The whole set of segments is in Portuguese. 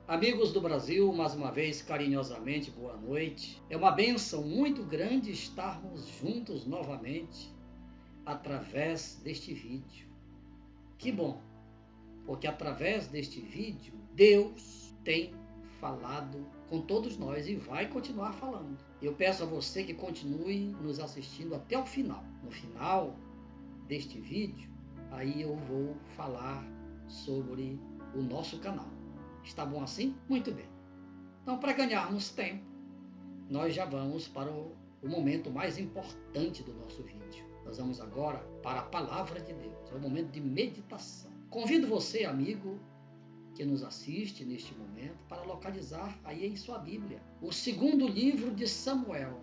Amigos do Brasil, mais uma vez, carinhosamente, boa noite. É uma bênção muito grande estarmos juntos novamente através deste vídeo. Que bom, porque através deste vídeo, Deus tem falado com todos nós e vai continuar falando. Eu peço a você que continue nos assistindo até o final. No final deste vídeo, aí eu vou falar sobre o nosso canal. Está bom assim? Muito bem. Então, para ganharmos tempo, nós já vamos para o momento mais importante do nosso vídeo. Nós vamos agora para a Palavra de Deus. É o momento de meditação. Convido você, amigo, que nos assiste neste momento, para localizar aí em sua Bíblia o segundo livro de Samuel,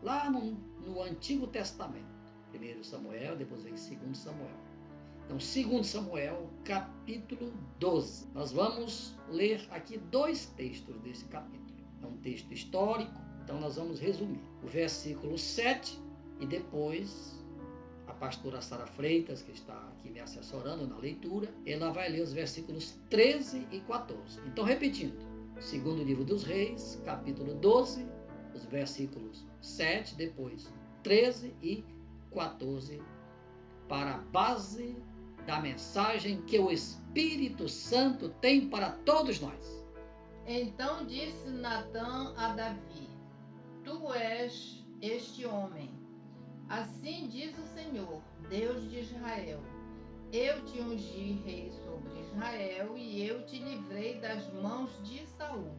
lá no Antigo Testamento. Primeiro Samuel, depois vem segundo Samuel. Então, 2 Samuel, capítulo 12. Nós vamos ler aqui dois textos desse capítulo. É um texto histórico, então nós vamos resumir. O versículo 7 e depois a pastora Sara Freitas, que está aqui me assessorando na leitura, ela vai ler os versículos 13 e 14. Então, repetindo, segundo livro dos Reis, capítulo 12, os versículos 7, depois 13 e 14, para a base da mensagem que o Espírito Santo tem para todos nós. Então disse Natã a Davi: Tu és este homem. Assim diz o Senhor, Deus de Israel: Eu te ungi rei sobre Israel e eu te livrei das mãos de Saul.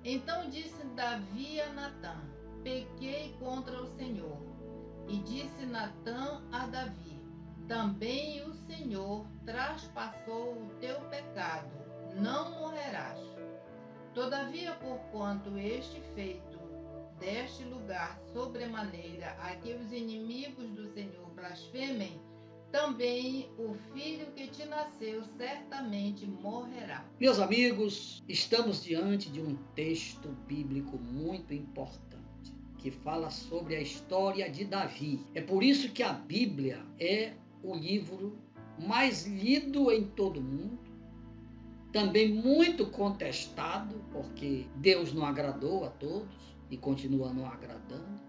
Então disse Davi a Natã: Pequei contra o Senhor. E disse Natã a Davi: Também o Senhor traspassou o teu pecado, não morrerás. Todavia, porquanto este feito deste lugar sobremaneira a que os inimigos do Senhor blasfemem, também o filho que te nasceu certamente morrerá. Meus amigos, estamos diante de um texto bíblico muito importante, que fala sobre a história de Davi. É por isso que a Bíblia é o livro mais lido em todo o mundo, também muito contestado, porque Deus não agradou a todos e continua não agradando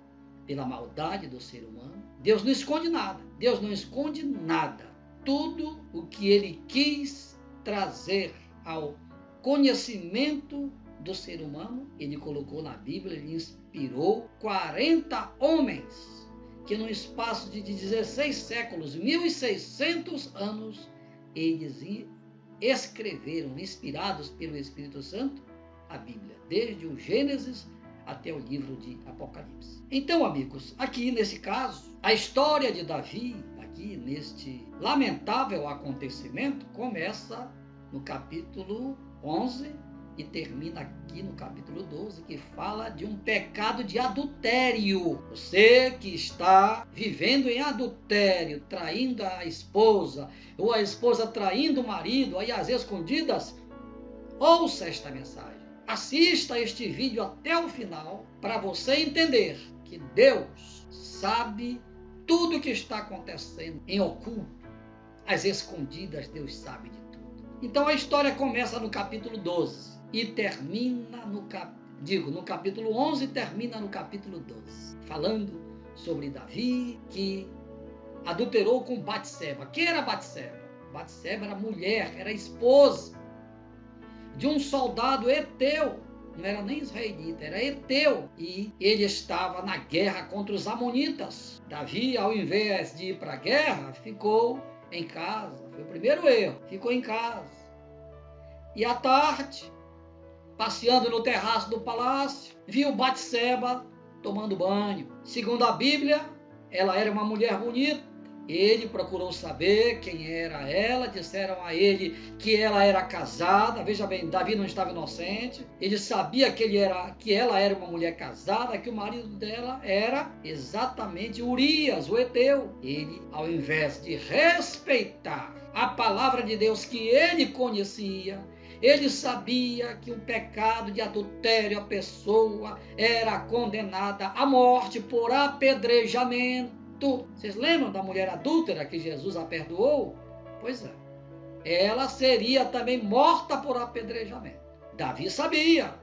pela maldade do ser humano. Deus não esconde nada, Deus não esconde nada. Tudo o que ele quis trazer ao conhecimento do ser humano, ele colocou na Bíblia, ele inspirou 40 homens que no espaço de 16 séculos, 1600 anos, eles escreveram, inspirados pelo Espírito Santo, a Bíblia, desde o Gênesis até o livro de Apocalipse. Então, amigos, aqui nesse caso, a história de Davi, aqui neste lamentável acontecimento, começa no capítulo 11 e termina aqui no capítulo 12, que fala de um pecado de adultério. Você que está vivendo em adultério, traindo a esposa, ou a esposa traindo o marido, aí às escondidas, ouça esta mensagem. Assista este vídeo até o final para você entender que Deus sabe tudo o que está acontecendo em oculto. Às escondidas, Deus sabe de tudo. Então a história começa no capítulo 12 e termina no capítulo 11 e termina no capítulo 12, falando sobre Davi que adulterou com Batseba. Quem era Batseba? Batseba era mulher, era esposa de um soldado heteu, não era nem israelita, era heteu, e ele estava na guerra contra os amonitas. Davi, ao invés de ir para a guerra, ficou em casa. Foi o primeiro erro, ficou em casa. E à tarde, passeando no terraço do palácio, viu Batseba tomando banho. Segundo a Bíblia, ela era uma mulher bonita. Ele procurou saber quem era ela, disseram a ele que ela era casada. Veja bem, Davi não estava inocente. Ele sabia que ela era uma mulher casada, que o marido dela era exatamente Urias, o heteu. Ele, ao invés de respeitar a palavra de Deus que ele conhecia, ele sabia que o pecado de adultério, a pessoa era condenada à morte por apedrejamento. Vocês lembram da mulher adúltera que Jesus a perdoou? Pois é. Ela seria também morta por apedrejamento. Davi sabia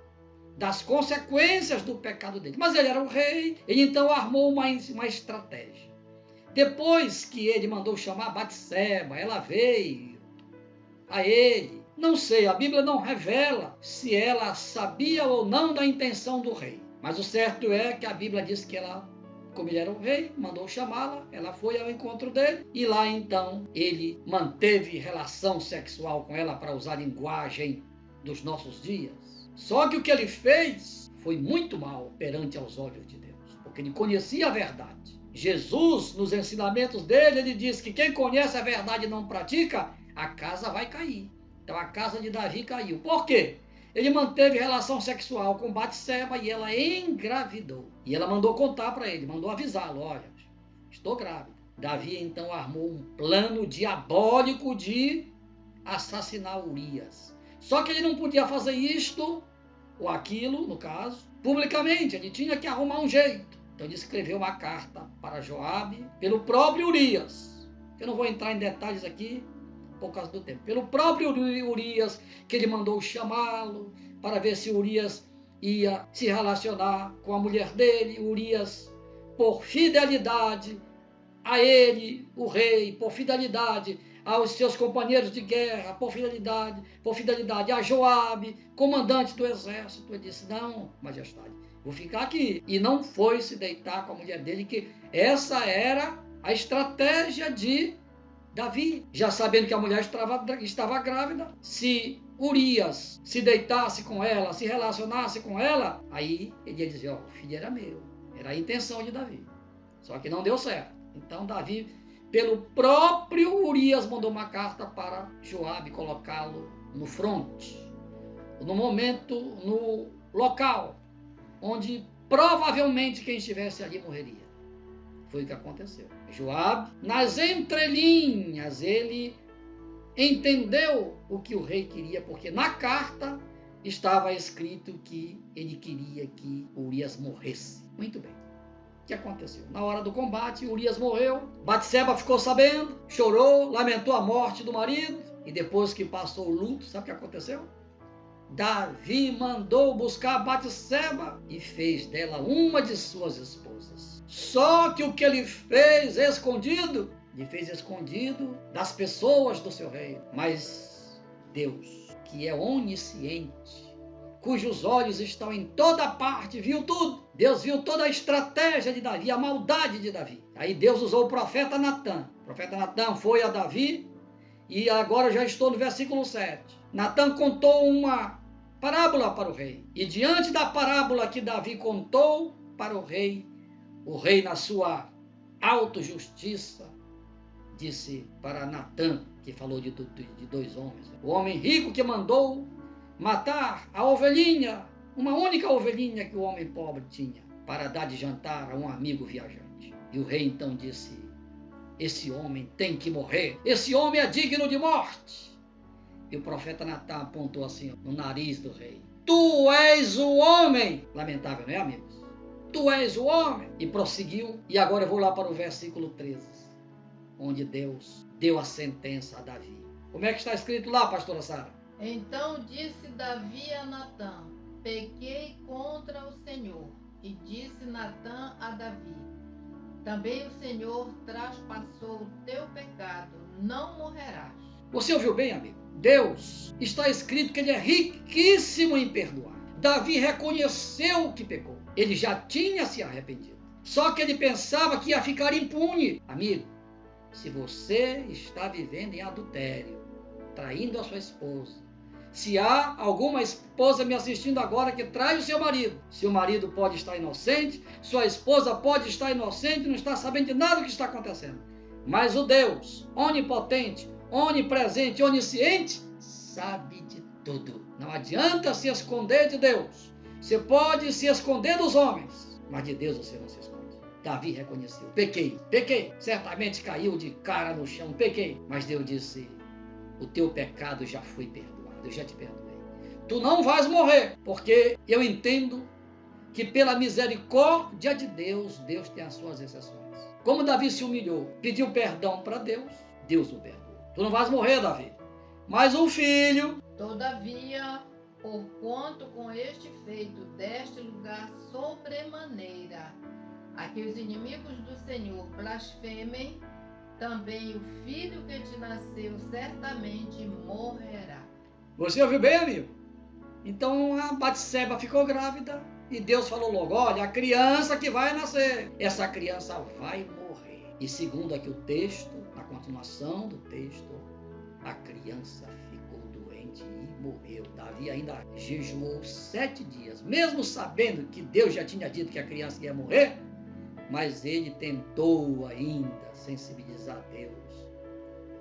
das consequências do pecado dele, mas ele era o rei, ele então armou uma estratégia. Depois que ele mandou chamar Batseba, ela veio a ele. Não sei, a Bíblia não revela se ela sabia ou não da intenção do rei. Mas o certo é que a Bíblia diz que ela, como ele era o rei, mandou chamá-la, ela foi ao encontro dele, e lá então ele manteve relação sexual com ela, para usar a linguagem dos nossos dias. Só que o que ele fez foi muito mal perante aos olhos de Deus, porque ele conhecia a verdade. Jesus, nos ensinamentos dele, ele diz que quem conhece a verdade e não pratica, a casa vai cair. Então a casa de Davi caiu. Por quê? Ele manteve relação sexual com Batseba e ela engravidou. E ela mandou contar para ele, mandou avisá-lo: olha, estou grávida. Davi então armou um plano diabólico de assassinar Urias. Só que ele não podia fazer isto, ou aquilo, no caso, publicamente. Ele tinha que arrumar um jeito. Então ele escreveu uma carta para Joabe, pelo próprio Urias. Eu não vou entrar em detalhes aqui, por causa do tempo. Pelo próprio Urias, que ele mandou chamá-lo, para ver se Urias ia se relacionar com a mulher dele. Urias, por fidelidade a ele, o rei, por fidelidade aos seus companheiros de guerra, por fidelidade a Joabe, comandante do exército, ele disse: não, majestade, vou ficar aqui. E não foi se deitar com a mulher dele, que essa era a estratégia de Davi, já sabendo que a mulher estava grávida. Se Urias se deitasse com ela, se relacionasse com ela, aí ele ia dizer: ó, o filho era meu. Era a intenção de Davi. Só que não deu certo. Então Davi, pelo próprio Urias, mandou uma carta para Joabe colocá-lo no fronte, no momento, no local onde provavelmente quem estivesse ali morreria. Foi o que aconteceu. Joabe, nas entrelinhas, ele entendeu o que o rei queria, porque na carta estava escrito que ele queria que Urias morresse. Muito bem. O que aconteceu? Na hora do combate, Urias morreu. Batseba ficou sabendo, chorou, lamentou a morte do marido, e depois que passou o luto, sabe o que aconteceu? Davi mandou buscar Batseba e fez dela uma de suas esposas. Só que o que ele fez escondido, ele fez escondido das pessoas do seu reino. Mas Deus, que é onisciente, cujos olhos estão em toda parte, viu tudo. Deus viu toda a estratégia de Davi, a maldade de Davi. Aí Deus usou o profeta Natã. O profeta Natã foi a Davi, e agora já estou no versículo 7. Natã contou uma parábola para o rei. E diante da parábola que Davi contou para o rei, na sua autojustiça, disse para Natã, que falou de dois homens: o homem rico que mandou matar a ovelhinha, uma única ovelhinha que o homem pobre tinha, para dar de jantar a um amigo viajante. E o rei então disse: esse homem tem que morrer, esse homem é digno de morte. E o profeta Natã apontou assim no nariz do rei: tu és o homem. Lamentável, não é, amigos? Tu és o homem. E prosseguiu. E agora eu vou lá para o versículo 13, onde Deus deu a sentença a Davi. Como é que está escrito lá, pastora Sara? Então disse Davi a Natã: pequei contra o Senhor. E disse Natã a Davi: também o Senhor traspassou o teu pecado, não morrerás. Você ouviu bem, amigo? Deus, está escrito que ele é riquíssimo em perdoar. Davi reconheceu que pecou. Ele já tinha se arrependido. Só que ele pensava que ia ficar impune. Amigo, se você está vivendo em adultério, traindo a sua esposa, se há alguma esposa me assistindo agora que trai o seu marido, seu marido pode estar inocente, sua esposa pode estar inocente, não está sabendo de nada do que está acontecendo. Mas o Deus onipotente, onipresente, onisciente, sabe de tudo. Não adianta se esconder de Deus. Você pode se esconder dos homens, mas de Deus você não se esconde. Davi reconheceu: pequei, certamente caiu de cara no chão, pequei. Mas Deus disse: o teu pecado já foi perdoado, eu já te perdoei. Tu não vais morrer, porque eu entendo que pela misericórdia de Deus, Deus tem as suas exceções. Como Davi se humilhou, pediu perdão para Deus, Deus o perdoou. Tu não vais morrer, Davi, mas um filho. Todavia, porquanto com este feito deste lugar sobremaneira, a que os inimigos do Senhor blasfemem, também o filho que te nasceu certamente morrerá. Você ouviu bem, amigo? Então a Batseba ficou grávida e Deus falou logo, olha, a criança que vai nascer, essa criança vai morrer. E segundo aqui o texto, na continuação do texto, a criança ficou doente e morreu. Davi ainda jejuou 7 dias, mesmo sabendo que Deus já tinha dito que a criança ia morrer, mas ele tentou ainda sensibilizar Deus.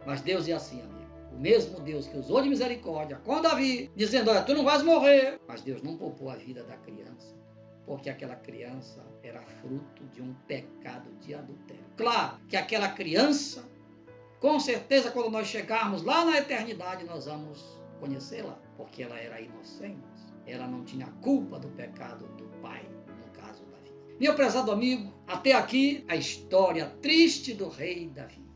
Mas Deus é assim, amigo. O mesmo Deus que usou de misericórdia com Davi, dizendo, olha, tu não vais morrer. Mas Deus não poupou a vida da criança, porque aquela criança era fruto de um pecado de adultério. Claro que aquela criança, com certeza, quando nós chegarmos lá na eternidade, nós vamos conhecê-la, porque ela era inocente. Ela não tinha culpa do pecado do pai, no caso Davi. Meu prezado amigo, até aqui a história triste do rei Davi,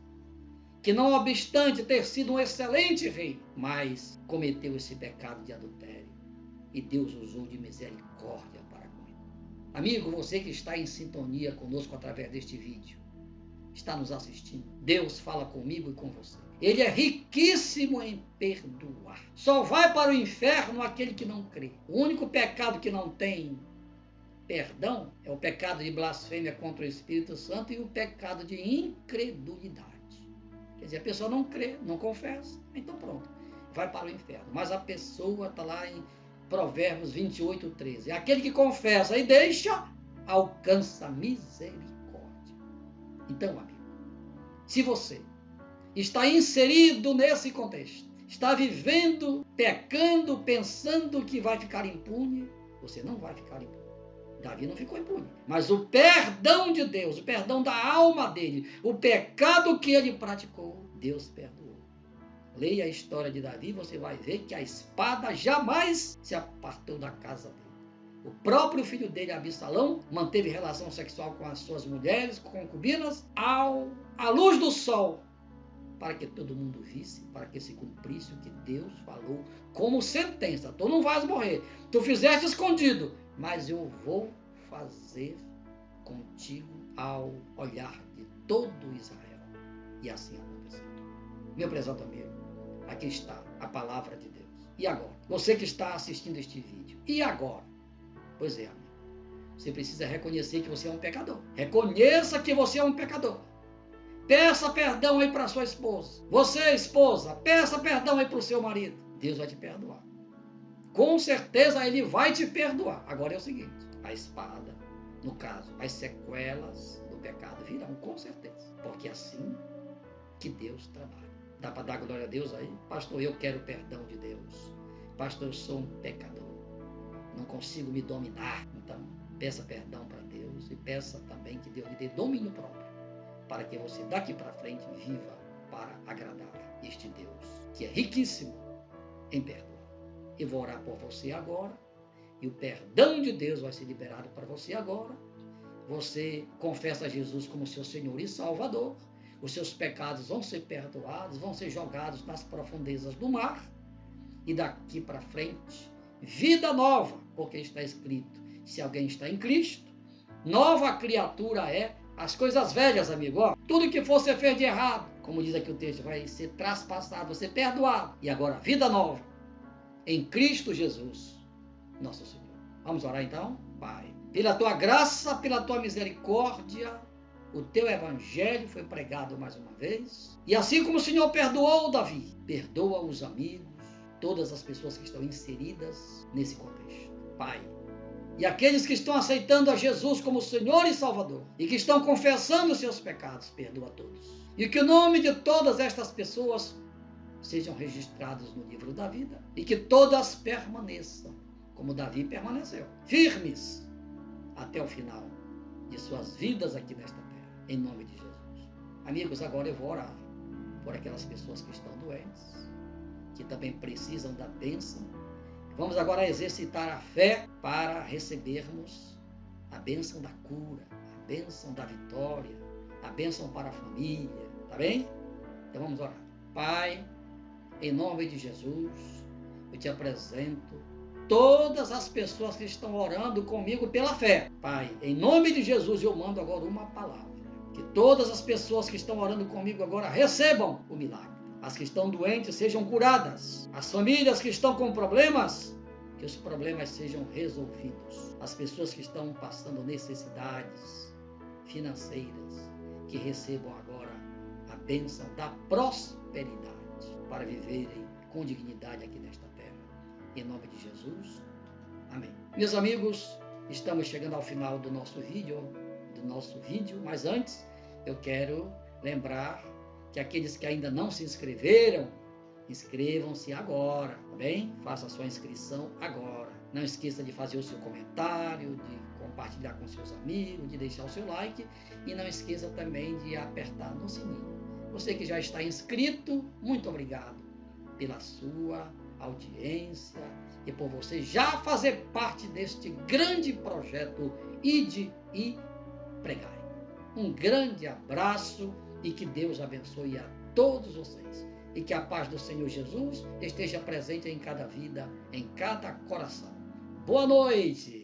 que não obstante ter sido um excelente rei, mas cometeu esse pecado de adultério. E Deus usou de misericórdia para com ele. Amigo, você que está em sintonia conosco através deste vídeo, está nos assistindo, Deus fala comigo e com você. Ele é riquíssimo em perdoar. Só vai para o inferno aquele que não crê. O único pecado que não tem perdão é o pecado de blasfêmia contra o Espírito Santo e o pecado de incredulidade. Quer dizer, a pessoa não crê, não confessa, então pronto, vai para o inferno. Mas a pessoa está lá em Provérbios 28:13. Aquele que confessa e deixa, alcança misericórdia. Então, amigo, se você está inserido nesse contexto, está vivendo, pecando, pensando que vai ficar impune, você não vai ficar impune. Davi não ficou impune, mas o perdão de Deus, o perdão da alma dele, o pecado que ele praticou, Deus perdoou. Leia a história de Davi, você vai ver que a espada jamais se apartou da casa dele. O próprio filho dele, Absalão, manteve relação sexual com as suas mulheres, com concubinas, à luz do sol, para que todo mundo visse, para que se cumprisse o que Deus falou como sentença. Tu não vais morrer, tu fizeste escondido, mas eu vou fazer contigo ao olhar de todo Israel. E assim aconteceu. Meu prezado amigo, aqui está a palavra de Deus. E agora? Você que está assistindo este vídeo. E agora? Pois é, amigo. Você precisa reconhecer que você é um pecador. Reconheça que você é um pecador. Peça perdão aí para sua esposa. Você, esposa, peça perdão aí para o seu marido. Deus vai te perdoar. Com certeza ele vai te perdoar. Agora é o seguinte, a espada, no caso, as sequelas do pecado virão, com certeza. Porque é assim que Deus trabalha. Dá para dar glória a Deus aí? Pastor, eu quero perdão de Deus. Pastor, eu sou um pecador. Não consigo me dominar. Então, peça perdão para Deus e peça também que Deus lhe dê domínio próprio, para que você daqui para frente viva para agradar este Deus, que é riquíssimo em perdão. Eu vou orar por você agora, e o perdão de Deus vai ser liberado para você agora. Você confessa Jesus como seu Senhor e Salvador, os seus pecados vão ser perdoados, vão ser jogados nas profundezas do mar, e daqui para frente, vida nova, porque está escrito, se alguém está em Cristo, nova criatura é. As coisas velhas, amigo, ó, tudo que você fez de errado, como diz aqui o texto, vai ser traspassado, vai ser perdoado. E agora, vida nova, em Cristo Jesus, nosso Senhor. Vamos orar então? Pai, pela tua graça, pela tua misericórdia, o teu evangelho foi pregado mais uma vez. E assim como o Senhor perdoou Davi, perdoa os amigos, todas as pessoas que estão inseridas nesse contexto. Pai, e aqueles que estão aceitando a Jesus como Senhor e Salvador, e que estão confessando seus pecados, perdoa a todos. E que o nome de todas estas pessoas sejam registrados no livro da vida, e que todas permaneçam, como Davi permaneceu, firmes até o final de suas vidas aqui nesta terra, em nome de Jesus. Amigos, agora eu vou orar por aquelas pessoas que estão doentes, que também precisam da bênção. Vamos agora exercitar a fé para recebermos a bênção da cura, a bênção da vitória, a bênção para a família, tá bem? Então vamos orar. Pai, em nome de Jesus, eu te apresento todas as pessoas que estão orando comigo pela fé. Pai, em nome de Jesus eu mando agora uma palavra. Que todas as pessoas que estão orando comigo agora recebam o milagre. As que estão doentes sejam curadas. As famílias que estão com problemas, que os problemas sejam resolvidos. As pessoas que estão passando necessidades financeiras, que recebam agora a bênção da prosperidade para viverem com dignidade aqui nesta terra. Em nome de Jesus. Amém. Meus amigos, estamos chegando ao final do nosso vídeo, mas antes eu quero lembrar que aqueles que ainda não se inscreveram, inscrevam-se agora, tá bem? Faça a sua inscrição agora. Não esqueça de fazer o seu comentário, de compartilhar com seus amigos, de deixar o seu like e não esqueça também de apertar no sininho. Você que já está inscrito, muito obrigado pela sua audiência e por você já fazer parte deste grande projeto Ide e Pregai. Um grande abraço e que Deus abençoe a todos vocês. E que a paz do Senhor Jesus esteja presente em cada vida, em cada coração. Boa noite!